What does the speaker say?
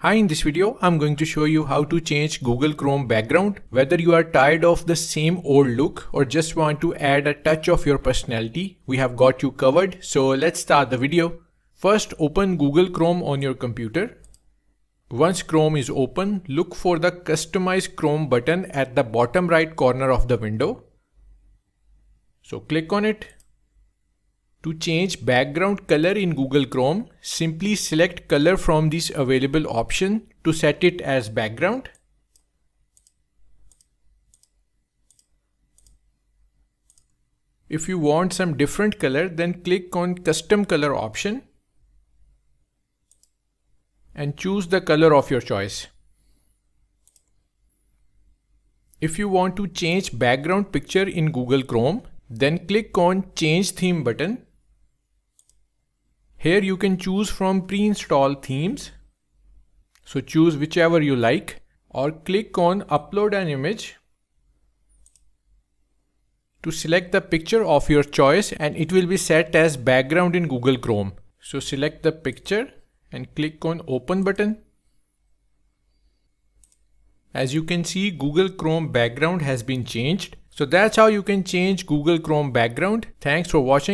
Hi, in this video, I'm going to show you how to change Google Chrome background. Whether you are tired of the same old look or just want to add a touch of your personality, we have got you covered. So let's start the video. First, open Google Chrome on your computer. Once Chrome is open, look for the Customize Chrome button at the bottom right corner of the window. So click on it. To change background color in Google Chrome, simply select color from this available option to set it as background. If you want some different color, then click on Custom Color option and choose the color of your choice. If you want to change background picture in Google Chrome, then click on Change Theme button. Here you can choose from pre-installed themes. So choose whichever you like or click on Upload an image to select the picture of your choice and it will be set as background in Google Chrome. So select the picture and click on Open button. As you can see, Google Chrome background has been changed. So that's how you can change Google Chrome background. Thanks for watching.